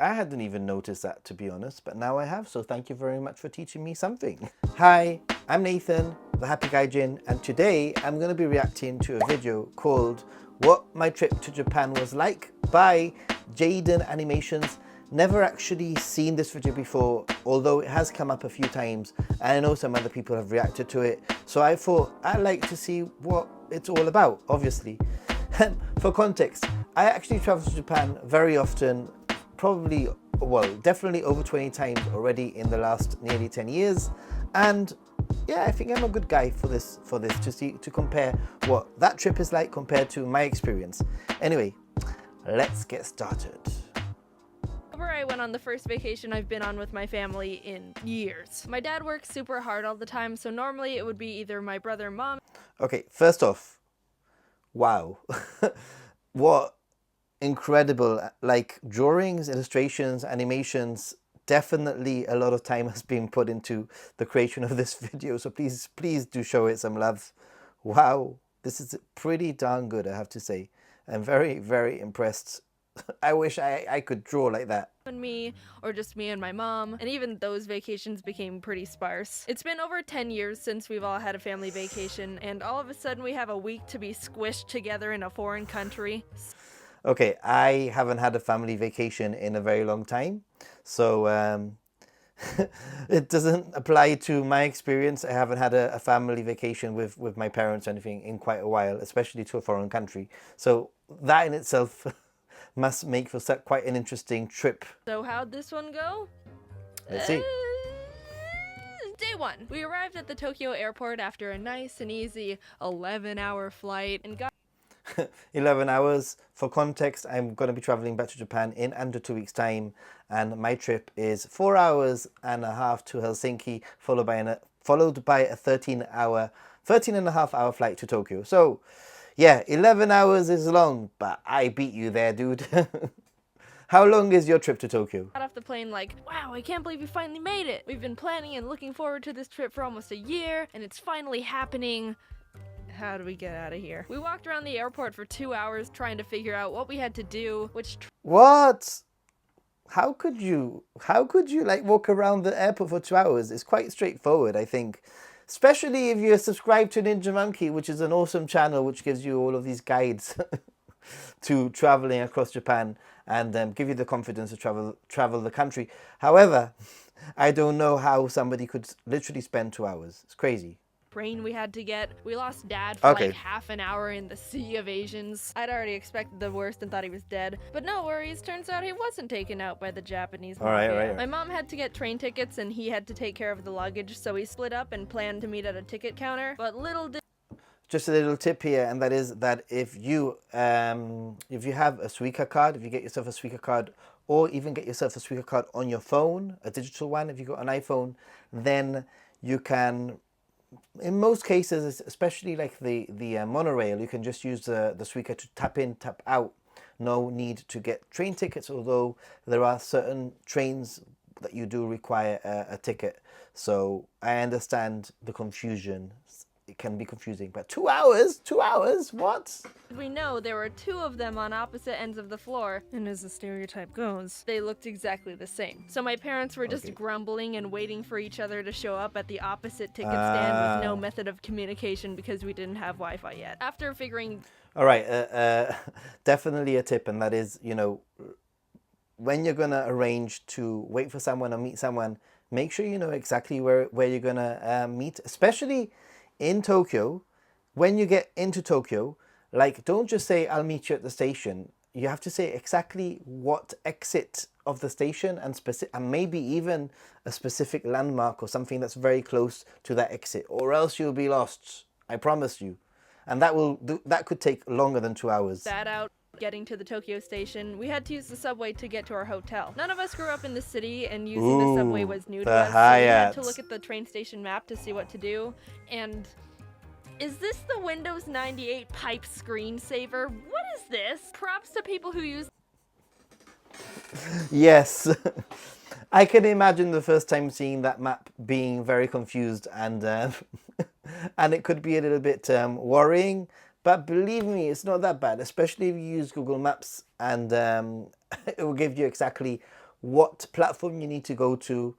I hadn't even noticed that, to be honest, but now I have, so thank you very much for teaching me something. Hi, I'm Nathan, the Happy Gaijin, and today I'm going to be reacting to a video called What My Trip to Japan Was Like by Jaden Animations. Never actually seen this video before, although it has come up a few times, and I know some other people have reacted to it, so I thought I'd like to see what it's all about, obviously. For context, I actually travel to Japan very often, probably, well, definitely over 20 times already in the last nearly 10 years, and yeah, I think I'm a good guy for this to compare what that trip is like compared to my experience. Anyway, let's get started. I went on the first vacation I've been on with my family in years. My dad works super hard all the time, so normally it would be either my brother and mom. Okay, first off, wow. What incredible, like, drawings, illustrations, animations. Definitely a lot of time has been put into the creation of this video, so please do show it some love. Wow, this is pretty darn good, I have to say. I'm very impressed. I wish I could draw like that. And me, or just me and my mom, and even those vacations became pretty sparse. It's been over 10 years since we've all had a family vacation, and all of a sudden we have a week to be squished together in a foreign country. Okay, I haven't had a family vacation in a very long time, so it doesn't apply to my experience. I haven't had a family vacation with my parents or anything in quite a while, especially to a foreign country. So that in itself must make for quite an interesting trip. So how'd this one go? Let's see. Day one. We arrived at the Tokyo airport after a nice and easy 11-hour flight and got 11 hours. For context, I'm going to be traveling back to Japan in under 2 weeks time, and my trip is 4 hours and a half to Helsinki, followed by a 13 and a half hour flight to Tokyo. So yeah, 11 hours is long, but I beat you there, dude. How long is your trip to Tokyo? Got off the plane like, wow, I can't believe we finally made it. We've been planning and looking forward to this trip for almost a year, and it's finally happening. How do we get out of here? We walked around the airport for 2 hours trying to figure out what we had to do, What? How could you like walk around the airport for 2 hours? It's quite straightforward, I think. Especially if you're subscribed to Ninja Monkey, which is an awesome channel which gives you all of these guides to traveling across Japan and give you the confidence to travel the country. However, I don't know how somebody could literally spend 2 hours. It's crazy. Train we had to get. We lost Dad for like half an hour in the sea of Asians. I'd already expected the worst and thought he was dead, but no worries, turns out he wasn't taken out by the Japanese mafia. All right. My mom had to get train tickets and he had to take care of the luggage, so we split up and planned to meet at a ticket counter, but little did just a little tip here, and that is that if you have a Suica card, if you get yourself a Suica card, or even get yourself a Suica card on your phone, a digital one, if you've got an iPhone, then you can, in most cases, especially like the monorail, you can just use the Suica to tap in, tap out. No need to get train tickets, although there are certain trains that you do require a ticket. So I understand the confusion. It can be confusing, but 2 hours? 2 hours? What? we know there were two of them on opposite ends of the floor, and as the stereotype goes, they looked exactly the same. So my parents were just grumbling and waiting for each other to show up at the opposite ticket stand with no method of communication because we didn't have Wi-Fi yet. After figuring... All right, definitely a tip, and that is, you know, when you're gonna arrange to wait for someone or meet someone, make sure you know exactly where you're gonna meet, especially in Tokyo. When you get into Tokyo, like, don't just say I'll meet you at the station. You have to say exactly what exit of the station and maybe even a specific landmark or something that's very close to that exit, or else you'll be lost. I promise you. And that could take longer than 2 hours. That out. Getting to the Tokyo station, we had to use the subway to get to our hotel. None of us grew up in the city, and using the subway was new to us, so we had to look at the train station map to see what to do. And is this the Windows 98 pipe screensaver? What is this? Props to people who use... Yes. I can imagine the first time seeing that map being very confused, and and it could be a little bit worrying. But believe me, it's not that bad, especially if you use Google Maps, and it will give you exactly what platform you need to go to,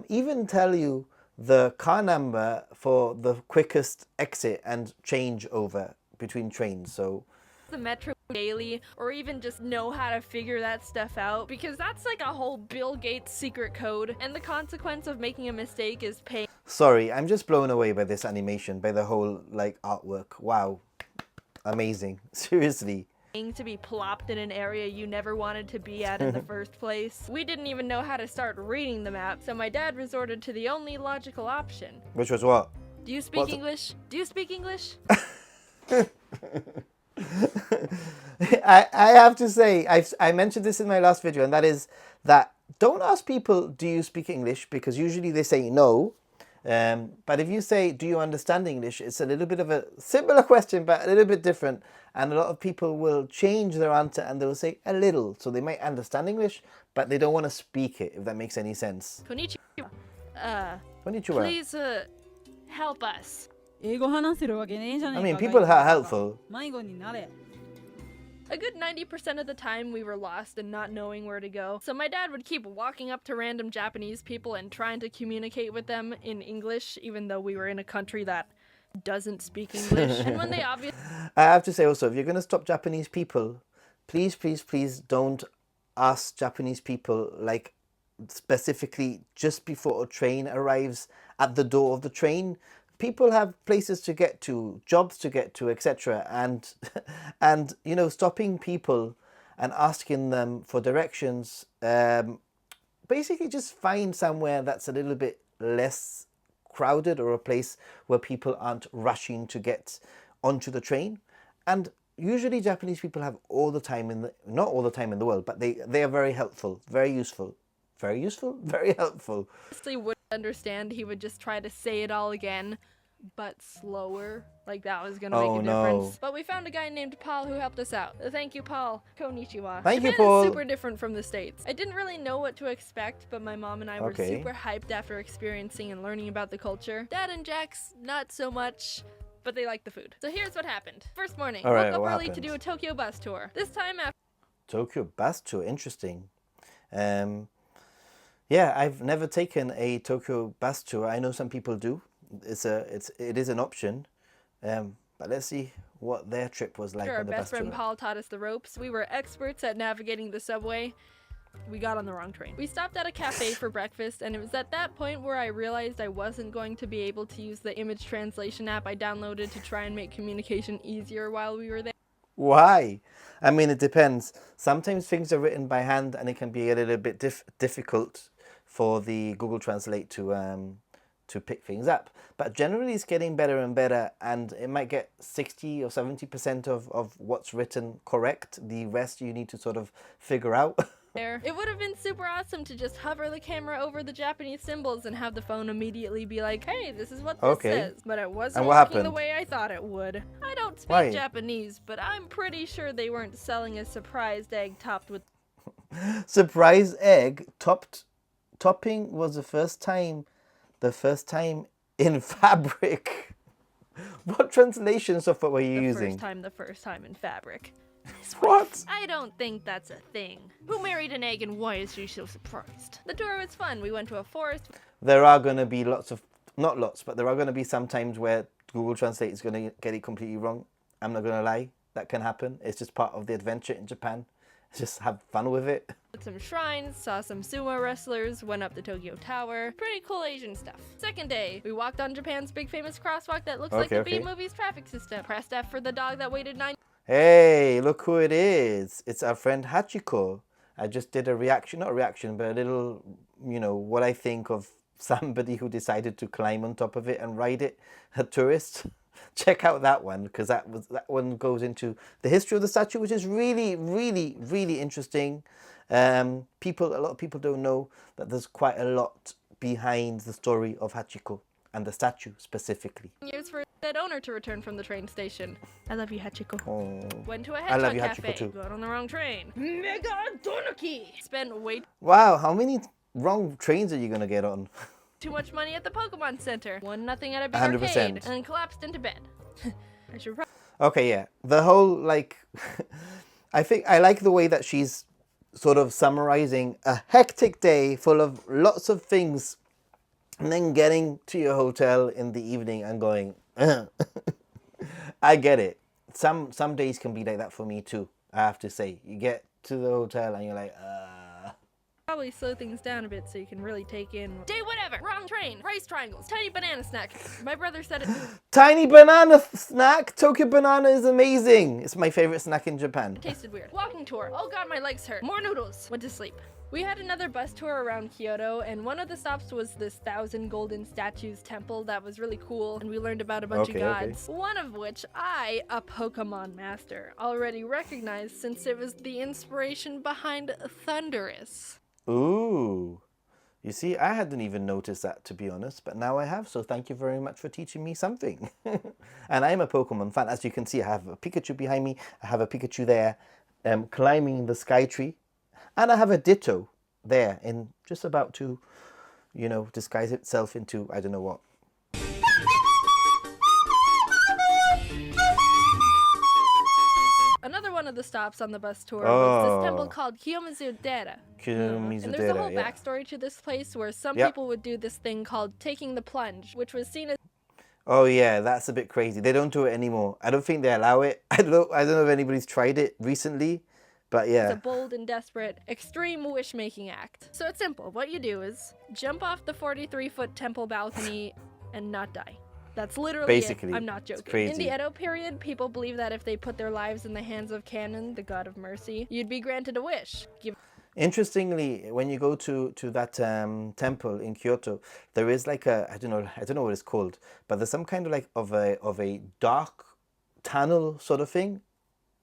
even tell you the car number for the quickest exit and change over between trains. So the metro daily, or even just know how to figure that stuff out, because that's like a whole Bill Gates secret code, and the consequence of making a mistake is paying. Sorry, I'm just blown away by this animation, by the whole like artwork. Wow, amazing. Seriously. To be plopped in an area you never wanted to be at in the first place. We didn't even know how to start reading the map, so my dad resorted to the only logical option. Which was what? Do you speak English? Do you speak English? I have to say, I mentioned this in my last video, and that is that don't ask people, do you speak English? Because usually they say no. But if you say, do you understand English? It's a little bit of a similar question, but a little bit different. And a lot of people will change their answer and they'll say a little. So they might understand English, but they don't want to speak it, if that makes any sense. Konnichiwa. Konnichiwa. Please help us. I mean, people are helpful. A good 90% of the time we were lost and not knowing where to go, so my dad would keep walking up to random Japanese people and trying to communicate with them in English, even though we were in a country that doesn't speak English. And when they obviously... I have to say also, if you're going to stop Japanese people, please, please, please don't ask Japanese people, like, specifically just before a train arrives at the door of the train. People have places to get to, jobs to get to, etc. And you know, stopping people and asking them for directions, basically just find somewhere that's a little bit less crowded, or a place where people aren't rushing to get onto the train. And usually Japanese people have all the time not all the time in the world, but they are very helpful, very useful. Very useful, very helpful. Wouldn't understand, he would just try to say it all again, but slower. Like that was gonna make a difference. But we found a guy named Paul who helped us out. Thank you, Paul. Konnichiwa. Thank you, Japan Paul. is super different from the States. I didn't really know what to expect, but my mom and I were super hyped after experiencing and learning about the culture. Dad and Jax, not so much, but they like the food. So here's what happened. First morning, woke up early to do a Tokyo bus tour. This time after Tokyo bus tour, interesting. Yeah, I've never taken a Tokyo bus tour. I know some people do. It is an option. But let's see what their trip was like on the bus tour. Our best friend Paul taught us the ropes. We were experts at navigating the subway. We got on the wrong train. We stopped at a cafe for breakfast, and it was at that point where I realized I wasn't going to be able to use the image translation app I downloaded to try and make communication easier while we were there. Why? I mean, it depends. Sometimes things are written by hand and it can be a little bit difficult for the Google Translate to pick things up. But generally it's getting better and better, and it might get 60 or 70% of what's written correct. The rest you need to sort of figure out. It would have been super awesome to just hover the camera over the Japanese symbols and have the phone immediately be like, hey, this is what this says. But it wasn't working the way I thought it would. I don't speak Japanese, but I'm pretty sure they weren't selling a surprised egg topped with... Surprise egg topping was the first time in Fabric. What translation software were you using? The first time in Fabric. What? I don't think that's a thing. Who married an egg and why is she so surprised? The tour was fun. We went to a forest. There are going to be not lots, but there are going to be some times where Google Translate is going to get it completely wrong. I'm not going to lie. That can happen. It's just part of the adventure in Japan. Just have fun with it. Some shrines, saw some sumo wrestlers, went up the Tokyo Tower. Pretty cool Asian stuff. Second day, we walked on Japan's big famous crosswalk that looks like the B-movie's traffic system. Pressed F for the dog that waited 9... Hey, look who it is. It's our friend Hachiko. I just did a reaction, not a reaction, but a little, you know, what I think of somebody who decided to climb on top of it and ride it, a tourist. Check out that one, because that one goes into the history of the statue, which is really, really, really interesting. A lot of people don't know that there's quite a lot behind the story of Hachiko and the statue specifically. Years for that owner to return from the train station. I love you, Hachiko. Oh, went to a hedgehog cafe. Got on the wrong train. Mega Donuki. Spent way... Wow, how many wrong trains are you gonna get on? Too much money at the Pokemon Center. Won nothing at a big arcade. And collapsed into bed. I should... Okay, yeah. The whole, like... I think I like the way that she's sort of summarizing a hectic day full of lots of things, and then getting to your hotel in the evening and going, I get it. Some days can be like that for me too, I have to say. You get to the hotel and you're like, Probably slow things down a bit so you can really take in day whatever, wrong train, rice triangles, tiny banana snack. My brother said it. Tiny banana snack. Tokyo banana is amazing. It's my favorite snack in Japan. It tasted weird. Walking tour. Oh god, my legs hurt. More noodles. Went to sleep. We had another bus tour around Kyoto, and one of the stops was this 1,000 golden statues temple that was really cool, and we learned about a bunch of gods. One of which I, a Pokemon master, already recognized since it was the inspiration behind Thundurus. Ooh. You see, I hadn't even noticed that, to be honest, but now I have, so thank you very much for teaching me something. And I'm a Pokemon fan. As you can see, I have a Pikachu behind me, I have a Pikachu there, climbing the Sky Tree, and I have a Ditto there, in just about to, you know, disguise itself into, I don't know what. Another one of the stops on the bus tour was this temple called Kiyomizu-dera. And there's a whole backstory to this place where some people would do this thing called taking the plunge, which was seen as... Oh yeah, that's a bit crazy. They don't do it anymore. I don't think they allow it. I don't know if anybody's tried it recently, but yeah. It's a bold and desperate, extreme wish-making act. So it's simple. What you do is jump off the 43-foot temple balcony and not die. That's literally basically it. I'm not joking. It's crazy. In the Edo period, people believe that if they put their lives in the hands of Kannon, the god of mercy, you'd be granted a wish. Interestingly, when you go to that temple in Kyoto, there is like a I don't know what it's called, but there's some kind of like of a dark tunnel sort of thing.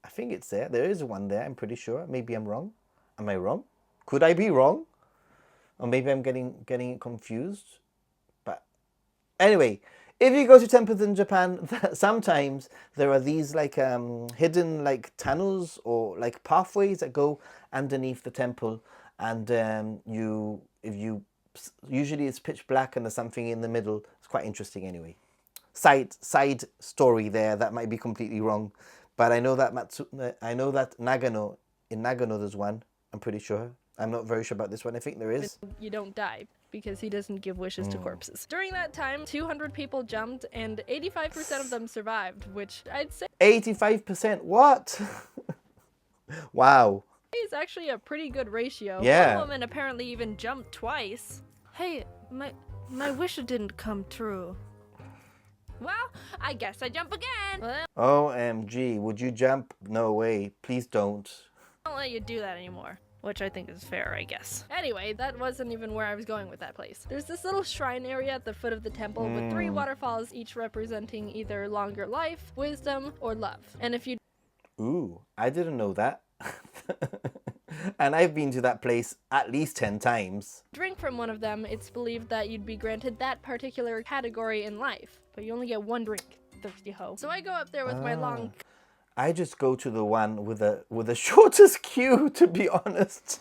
I think it's there. There is one there. I'm pretty sure. Maybe I'm wrong. Am I wrong? Could I be wrong? Or maybe I'm getting it confused. But anyway, if you go to temples in Japan, sometimes there are these like hidden like tunnels or like pathways that go underneath the temple, and usually it's pitch black and there's something in the middle. It's quite interesting anyway. Side story there that might be completely wrong, but I know that Nagano, in Nagano there's one. I'm pretty sure. I'm not very sure about this one. I think there is. You don't die, because he doesn't give wishes to corpses. During that time, 200 people jumped, and 85% of them survived, which I'd say 85%? What? Wow. is actually a pretty good ratio. Yeah. One woman apparently even jumped twice. Hey, my wish didn't come true. Well, I guess I jump again. Well, OMG, would you jump? No way. Please don't. I don't let you do that anymore. Which I think is fair, I guess. Anyway, that wasn't even where I was going with that place. There's this little shrine area at the foot of the temple with 3 waterfalls, each representing either longer life, wisdom, or love. And if you... Ooh, I didn't know that. And I've been to that place at least 10 times. Drink from one of them, it's believed that you'd be granted that particular category in life. But you only get 1 drink, thirsty hoe. So I go up there with my long... I just go to the one with the shortest queue, to be honest.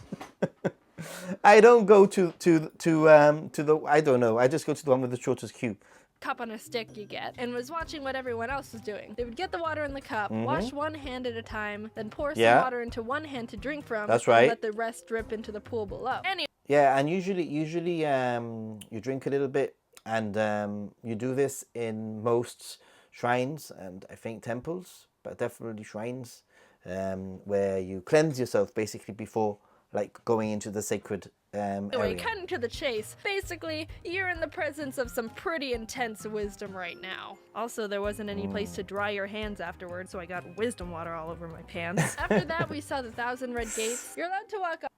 I don't go to the I don't know. I just go to the one with the shortest queue. Cup on a stick you get, and was watching what everyone else was doing. They would get the water in the cup, wash one hand at a time, then pour some water into one hand to drink from. That's right. And let the rest drip into the pool below. Yeah, and usually you drink a little bit, and you do this in most shrines and I think temples, but definitely shrines, where you cleanse yourself basically before like going into the sacred Anyway, area. cutting to the chase. Basically, you're in the presence of some pretty intense wisdom right now. Also, there wasn't any place to dry your hands afterwards, so I got wisdom water all over my pants. After that, we saw the 1,000 red gates. You're allowed to walk up.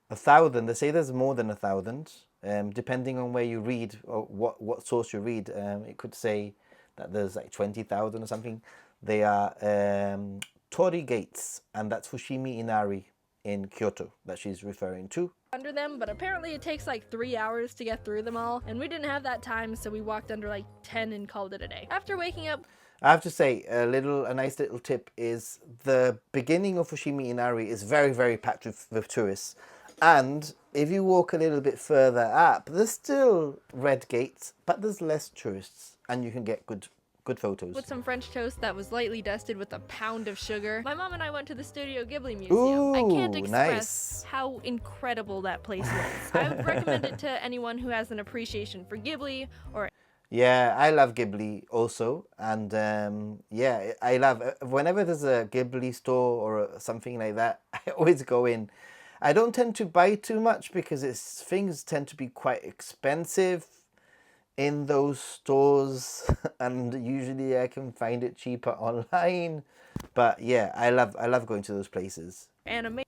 1,000. They say there's more than 1,000. Depending on where you read or what source you read, it could say that there's like 20,000 or something. They are Torii gates, and that's Fushimi Inari in Kyoto that she's referring to. Under them, but apparently it takes like 3 hours to get through them all, and we didn't have that time, so we walked under like 10 and called it a day. After waking up, I have to say, a nice little tip is the beginning of Fushimi Inari is very, very packed with tourists. And if you walk a little bit further up, there's still red gates, but there's less tourists, and you can get good good photos. With some French toast that was lightly dusted with a pound of sugar. My mom and I went to the Studio Ghibli Museum. Ooh, I can't express nice. how incredible that place was. I would recommend it to anyone who has an appreciation for Ghibli or... Yeah, I love Ghibli also, and yeah, I love whenever there's a Ghibli store or something like that, I always go in. I don't tend to buy too much because things tend to be quite expensive in those stores, and usually I can find it cheaper online. But yeah, I love going to those places. Animation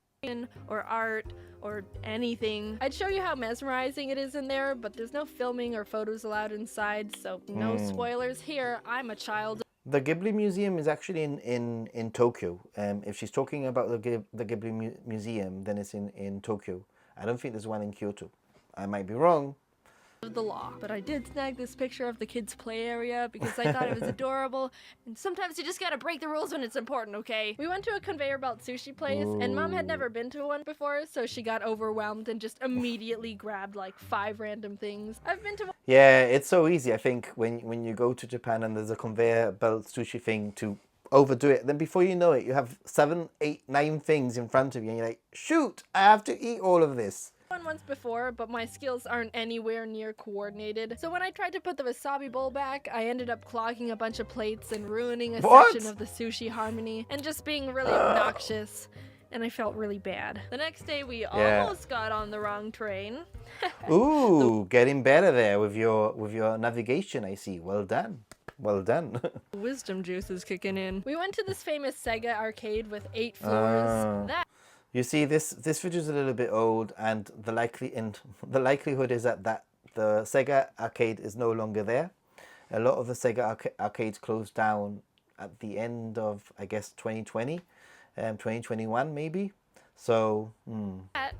or art or anything. I'd show you how mesmerizing it is in there, but there's no filming or photos allowed inside, so no spoilers here. I'm a child. The Ghibli Museum is actually in Tokyo. If she's talking about the Ghibli Museum, then it's in Tokyo. I don't think there's one in Kyoto. I might be wrong. Of the law, but I did snag this picture of the kids' play area because I thought it was adorable, and sometimes you just gotta break the rules when it's important, okay? We went to a conveyor belt sushi place, and Mom had never been to one before, so she got overwhelmed and just immediately grabbed like 5 random things. I've been to... Yeah, it's so easy, I think, when you go to Japan and there's a conveyor belt sushi thing to overdo it, then before you know it, you have 7, 8, 9 things in front of you, and you're like, shoot, I have to eat all of this. Once before, but my skills aren't anywhere near coordinated. So when I tried to put the wasabi bowl back, I ended up clogging a bunch of plates and ruining a section of the sushi harmony and just being really obnoxious. And I felt really bad. The next day we almost got on the wrong train. Ooh, getting better there with your navigation, I see. Well done. Well done. Wisdom juice is kicking in. We went to this famous Sega arcade with 8 floors. You see, this video is a little bit old, and the likelihood is that the Sega arcade is no longer there. A lot of the Sega arcades closed down at the end of, I guess, 2020, 2021 maybe. So, That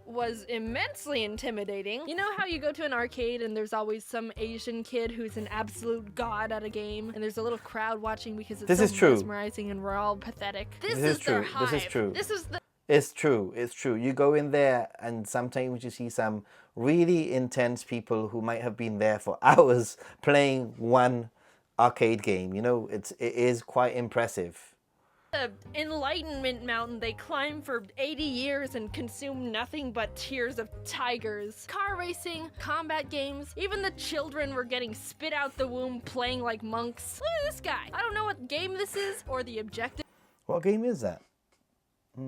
was immensely intimidating. You know how you go to an arcade and there's always some Asian kid who's an absolute god at a game, and there's a little crowd watching because it's mesmerizing and we're all pathetic. This is true. This is true. This is the... It's true. It's true. You go in there and sometimes you see some really intense people who might have been there for hours playing one arcade game. You know, it is quite impressive. The Enlightenment Mountain they climb for 80 years and consume nothing but tears of tigers. Car racing, combat games, even the children were getting spit out the womb playing like monks. Look at this guy. I don't know what game this is or the objective. What game is that? I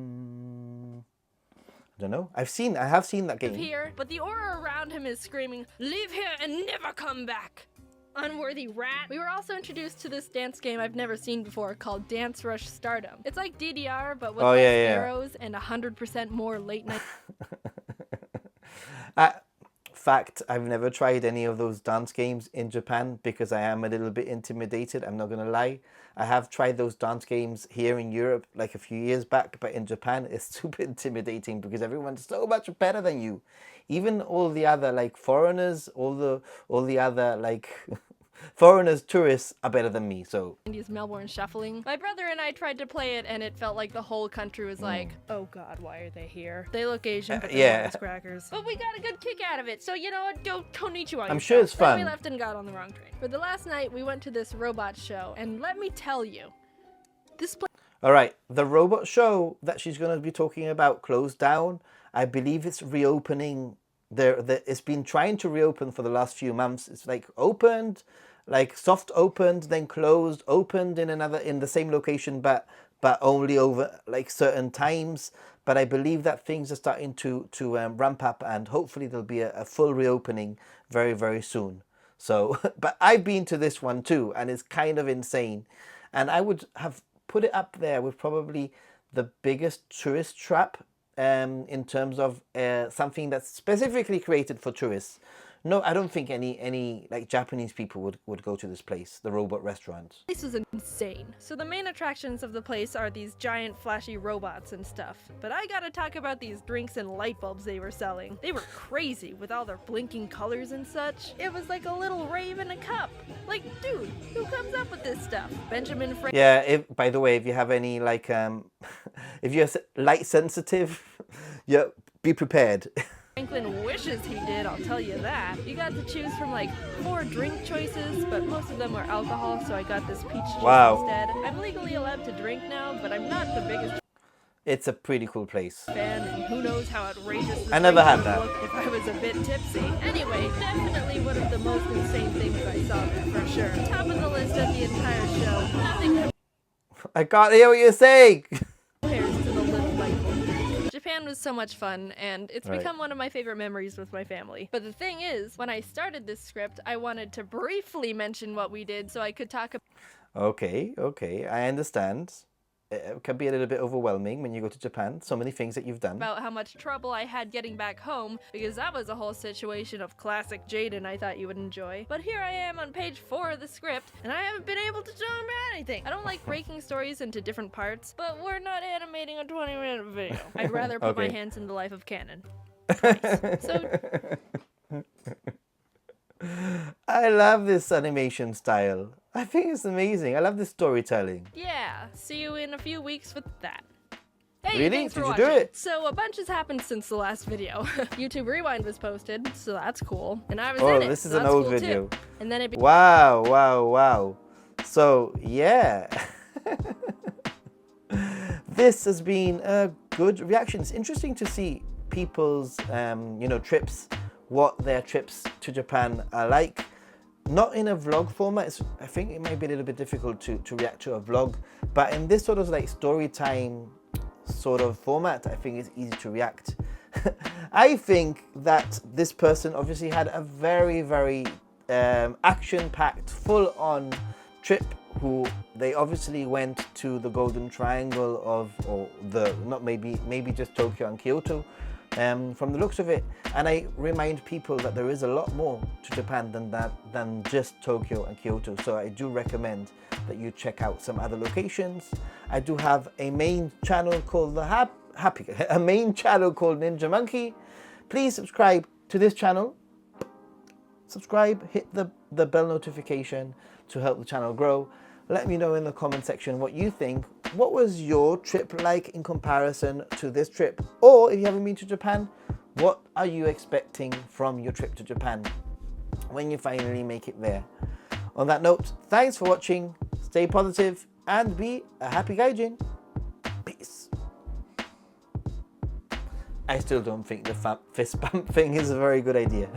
don't know. I have seen that game. Here, but the aura around him is screaming, "Leave here and never come back! Unworthy rat!" We were also introduced to this dance game I've never seen before called Dance Rush Stardom. It's like DDR, but with less arrows and 100% more late night. Fact, I've never tried any of those dance games in Japan because I am a little bit intimidated. I'm not going to lie. I have tried those dance games here in Europe like a few years back, but in Japan it's super intimidating because everyone's so much better than you. Even all the other like foreigners, all the other like foreigners, tourists are better than me. So India's Melbourne shuffling. My brother and I tried to play it, and it felt like the whole country was like, "Oh God, why are they here? They look Asian, but they're crackers." But we got a good kick out of it, so you know what? Go konnichiwa. I'm sure it's fun. Then we left and got on the wrong train. For the last night, we went to this robot show, and let me tell you, this place. All right, the robot show that she's going to be talking about closed down. I believe it's reopening. It's been trying to reopen for the last few months. It's like opened, like soft opened, then closed, opened in the same location, but only over like certain times. But I believe that things are starting to ramp up, and hopefully there'll be a full reopening very, very soon. So, but I've been to this one too, and it's kind of insane. And I would have put it up there with probably the biggest tourist trap in terms of something that's specifically created for tourists. No, I don't think any like Japanese people would go to this place, the robot restaurant. This was insane. So the main attractions of the place are these giant flashy robots and stuff. But I gotta talk about these drinks and light bulbs they were selling. They were crazy with all their blinking colors and such. It was like a little rave in a cup. Like, dude, who comes up with this stuff? Benjamin Franklin. Yeah, by the way, if you have any like if you're light sensitive, yeah, be prepared. Franklin wishes he did, I'll tell you that. You got to choose from like 4 drink choices, but most of them were alcohol, so I got this peach juice instead. I'm legally allowed to drink now, but I'm not the biggest It's a pretty cool place. fan, and who knows how outrageous this I never had would that. look if I was a bit tipsy. Anyway, definitely one of the most insane things I saw there for sure. Top of the list of the entire show. Nothing I can't hear what you're saying. compares to the little light bulb. Japan was so much fun, and it's Right. become one of my favorite memories with my family. But the thing is, when I started this script, I wanted to briefly mention what we did so I could talk Okay, I understand. It can be a little bit overwhelming when you go to Japan. So many things that you've done. about how much trouble I had getting back home, because that was a whole situation of classic Jaden I thought you would enjoy. But here I am on page 4 of the script, and I haven't been able to talk about anything. I don't like breaking stories into different parts, but we're not animating a 20-minute video. I'd rather put my Okay. hands in the life of canon. Twice. So I love this animation style. I think it's amazing. I love this storytelling. yeah, see you in a few weeks with that. Hey, Really? thanks for Did you do watching. it? So a bunch has happened since the last video. YouTube Rewind was posted, so that's cool. And I was Oh, in it. this is so an that's old cool too. video. And then it Wow. So, yeah. This has been a good reaction. It's interesting to see people's, trips, what their trips to Japan are like. Not in a vlog format. I think it might be a little bit difficult to react to a vlog, but in this sort of like story time sort of format, I think it's easy to react. I think that this person obviously had a very, very action-packed, full-on trip. Who they obviously went to the Golden Triangle maybe just Tokyo and Kyoto. From the looks of it, and I remind people that there is a lot more to Japan than just Tokyo and Kyoto, so I do recommend that you check out some other locations. I do have a main channel called Ninja Monkey. Please subscribe to this channel. Subscribe, hit the bell notification to help the channel grow. Let me know in the comment section what you think. What was your trip like in comparison to this trip? Or if you haven't been to Japan, what are you expecting from your trip to Japan when you finally make it there? On that note, thanks for watching. Stay positive and be a happy gaijin. Peace. I still don't think the fist bump thing is a very good idea.